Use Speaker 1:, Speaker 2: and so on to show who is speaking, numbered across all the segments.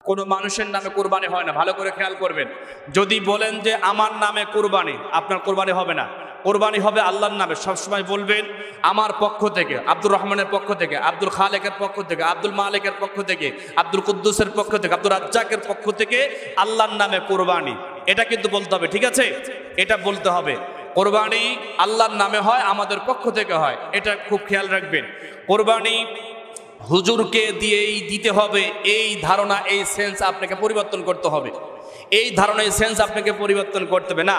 Speaker 1: কোনো মানুষের নামে কোরবানি হয় না, ভালো করে খেয়াল করবেন। যদি বলেন যে আমার নামে কোরবানি, আপনার কোরবানি হবে না। কোরবানি হবে আল্লাহর নামে। সবসময় বলবেন আমার পক্ষ থেকে, আব্দুর রহমানের পক্ষ থেকে, আব্দুল খালেকের পক্ষ থেকে, আব্দুল মালিকের পক্ষ থেকে, আব্দুল কুদ্দুসের পক্ষ থেকে, আব্দুল রাজ্জাকের পক্ষ থেকে আল্লাহর নামে কোরবানি। এটা কিন্তু বলতে হবে, ঠিক আছে? এটা বলতে হবে। কোরবানি আল্লাহর নামে হয়, আমাদের পক্ষ থেকে হয়, এটা খুব খেয়াল রাখবেন। কোরবানি হুজুরকে দিয়েই দিতে হবে, এই ধারণা, এই সেন্স আপনাকে পরিবর্তন করতে হবে। এই ধারণা, এই সেন্স আপনাকে পরিবর্তন করতে হবে না।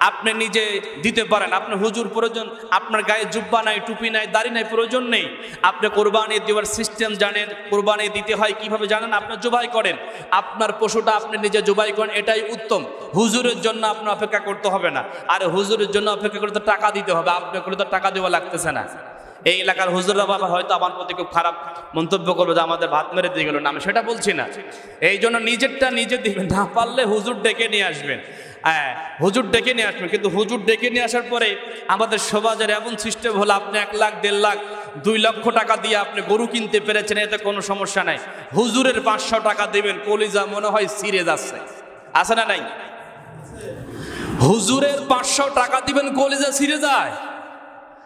Speaker 1: আপনি নিজে দিতে পারেন, আপনার হুজুর প্রয়োজন, আপনার গায়ে জুব্বা নাই, টুপি নাই, দাড়ি নাই, প্রয়োজন নেই। আপনি কোরবানি দেওয়ার সিস্টেম জানেন, কোরবানি দিতে হয় কিভাবে জানেন, আপনি জবাই করেন, আপনার পশুটা আপনি নিজে জবাই করেন, এটাই উত্তম। হুজুরের জন্য আপনার অপেক্ষা করতে হবে না। আর হুজুরের জন্য অপেক্ষা করতে টাকা দিতে হবে, আপনার করে তো টাকা দেওয়া লাগতেছে না। এই এলাকার হুজুররা বাবা হয়তো আমার প্রতি খুব খারাপ মন্তব্য করবে যে আমাদের ভাত মেরে দিয়ে গেল, না আমি সেটা বলছি না। এই জন্য নিজেরটা নিজে দিবেন, না পারলে হুজুর ডেকে নিয়ে আসবেন। হ্যাঁ, হুজুর ডেকে নিয়ে আসবেন। কিন্তু হুজুর ডেকে নিয়ে আসার পরে আমাদের সমাজের এমন সিস্টেম হলো, আপনি 1 লাখ, 1.5 লাখ, 2 লক্ষ টাকা দিয়ে আপনি গরু কিনতে পেরেছেন, এতে কোনো সমস্যা নাই। হুজুরের 500 টাকা দেবেন, কলিজা মনে হয় ছিঁড়ে যাচ্ছে, আছে না নাই? হুজুরের 500 টাকা দিবেন, কলিজা ছিঁড়ে যায়।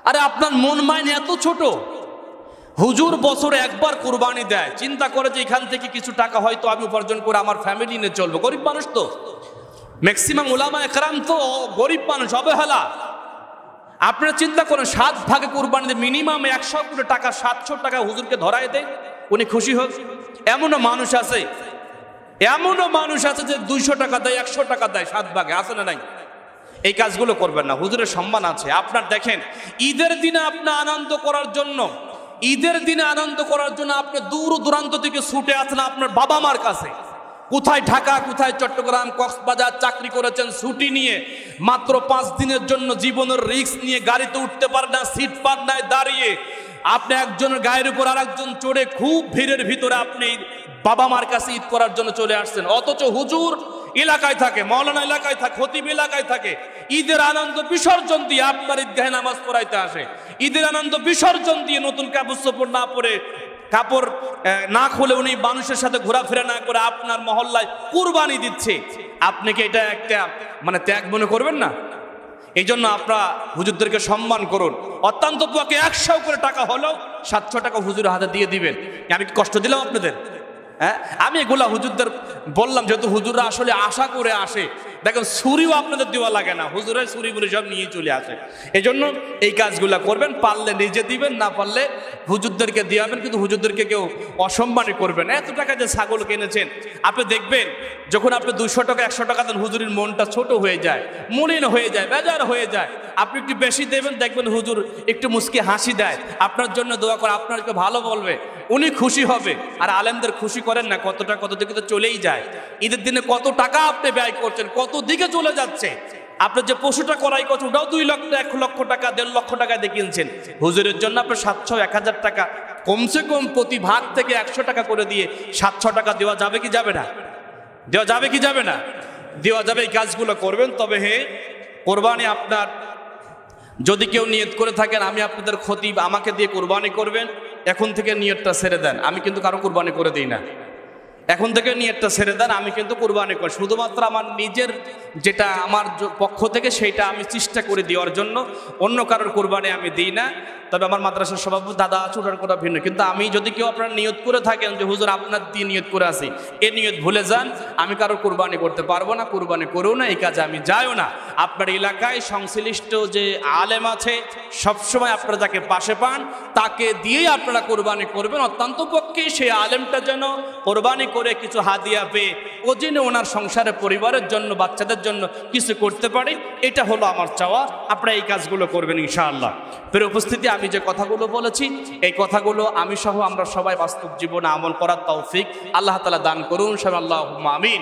Speaker 1: আরে আপনার মন মাইনে এত ছোট। হুজুর বছরে একবার কুরবানি দেয়, চিন্তা করে যে এখান থেকে কিছু টাকা হয়তো আমি উপার্জন করে আমার ফ্যামিলি নিয়ে চলবো। গরিব মানুষ তো, ম্যাক্সিমাম উলামা একরাম তো গরিব মানুষ, অবহেলা। আপনারা চিন্তা করেন, 7 ভাগে কুরবানি দিয়ে মিনিমাম 100 কোটি টাকা, 700 টাকা হুজুরকে ধরায় দেয়, উনি খুশি হোক। এমনও মানুষ আছে, এমনও মানুষ আছে যে 200 টাকা দেয়, 100 টাকা দেয় 7 ভাগে, আছে না নাই? এই কাজগুলো করবেন না, হুজুরের সম্মান আছে। আপনার দেখেন, ঈদের দিনে আপনার আনন্দ করার জন্য, ঈদের দিনে আনন্দ করার জন্য আপনি দূর দূরান্ত থেকে ছুটে আসেন আপনার বাবা মার কাছে। কোথায় ঢাকা, কোথায় চট্টগ্রাম, কক্সবাজার চাকরি করেছেন, ছুটি নিয়ে মাত্র 5 দিনের জন্য জীবনের রিস্ক নিয়ে গাড়িতে উঠতে পারেন না, সিট পান নাই, দাঁড়িয়ে আপনি একজনের গায়ের উপর আর একজন চড়ে খুব ভিড়ের ভিতরে আপনি বাবা মার কাছে ঈদ করার জন্য চলে আসছেন। অথচ হুজুর এলাকায় থাকে, মাওলানা এলাকায় থাকে, খতিব এলাকায় থাকে, ঈদের আনন্দ বিসর্জন দিয়ে আপনার ঈদগাহে নামাজ পড়াইতে আসে। ঈদের আনন্দ বিসর্জন দিয়ে নতুন কাপড় চোপড় না পরে, কাপড় না খুলে উনি মানুষের সাথে ঘোরাফেরা না করে আপনার মহল্লায় কুরবানি দিচ্ছে। আপনি কি এটা একটা ত্যাগ মনে করবেন না? এই জন্য আপনারা হুজুরদেরকে সম্মান করুন। অত্যন্ত পক্ষে 100 করে টাকা হলেও 700 টাকা হুজুরের হাতে দিয়ে দিবেন। আমি কি কষ্ট দিলাম আপনাদের? হ্যাঁ, আমি এগুলা হুজুরদের বললাম, যেহেতু হুজুররা আসলে আশা করে আসে। দেখেন, ছুরিও আপনাদের দেওয়া লাগে না, হুজুরের ছুরি বলে সব নিয়ে চলে আসে। এই জন্য এই কাজগুলা করবেন, পারলে নিজে দিবেন, না পারলে হুজুরদেরকে দিয়াবেন। কিন্তু হুজুরদেরকে কেউ অসম্মানই করবেন। এত টাকা যে ছাগল কিনেছেন, আপনি দেখবেন যখন আপনি 200 টাকা 100 টাকা দেন, হুজুরের মনটা ছোট হয়ে যায়, মলিন হয়ে যায়, বেজার হয়ে যায়। আপনি একটু বেশি দেবেন, দেখবেন হুজুর একটু মুস্কি হাসি দেয়, আপনার জন্য দোয়া করে, আপনাকে ভালো বলবে, উনি খুশি হবে। আর আলেমদের খুশি করেন না, কতটা কত দিকে তো চলেই যায়। ঈদের দিনে কত টাকা আপনি ব্যয় করছেন, কত দিকে চলে যাচ্ছে। আপনার যে পশুটা করাই করছেন, ওটাও 2 লক্ষ, 1 লক্ষ টাকা, 1.5 লক্ষ টাকা দিয়ে কিনছেন। হুজুরের জন্য আপনার 700, 1000 টাকা কমসে কম প্রতি ভাগ থেকে 100 টাকা করে দিয়ে 700 টাকা দেওয়া যাবে কি যাবে না? দেওয়া যাবে কি যাবে না? দেওয়া যাবে। এই কাজগুলো করবেন। তবে হে, কোরবানি আপনার যদি কেউ নিয়ত করে থাকেন আমি আপনাদের খতিব, আমাকে দিয়ে কোরবানি করবেন, এখন থেকে নিয়তটা ছেড়ে দেন। আমি কিন্তু কারো কোরবানি করে দিই না। এখন থেকে নিয়তটা ছেড়ে দেন, আমি কিন্তু কোরবানি করি শুধুমাত্র আমার নিজের, যেটা আমার পক্ষ থেকে সেইটা আমি চেষ্টা করে দেওয়ার জন্য। অন্য কারোর কোরবানি আমি দিই না। তবে আমার মাদ্রাসার সভাপতি দাদা আছে, ওটার কথা ভিন্ন। কিন্তু আমি যদি কেউ আপনারা নিয়ত করে থাকেন যে হুজুর আপনার দিয়ে নিয়ত করে আসি, এ নিয়ত ভুলে যান, আমি কারোর কোরবানি করতে পারবো না, কোরবানি করবো না, এই কাজে আমি যাইও না। আপনার এলাকায় সংশ্লিষ্ট যে আলেম আছে, সবসময় আপনারা যাকে পাশে পান তাকে দিয়েই আপনারা কোরবানি করবেন। অত্যন্ত পক্ষে সেই আলেমটা যেন কোরবানি করে কিছু হাদিয়া পেয়ে ও যেন ওনার সংসারে, পরিবারের জন্য, বাচ্চাদের জন্য কিছু করতে পারে, এটা হলো আমার চাওয়া। আপনারা এই কাজগুলো করবেন ইনশাআল্লাহ। প্রিয় উপস্থিতি, আমি যে কথাগুলো বলেছি, এই কথাগুলো আমি সহ আমরা সবাই বাস্তব জীবনে আমল করার তৌফিক আল্লাহ তাআলা দান করুন। আল্লাহুম্মা আমিন।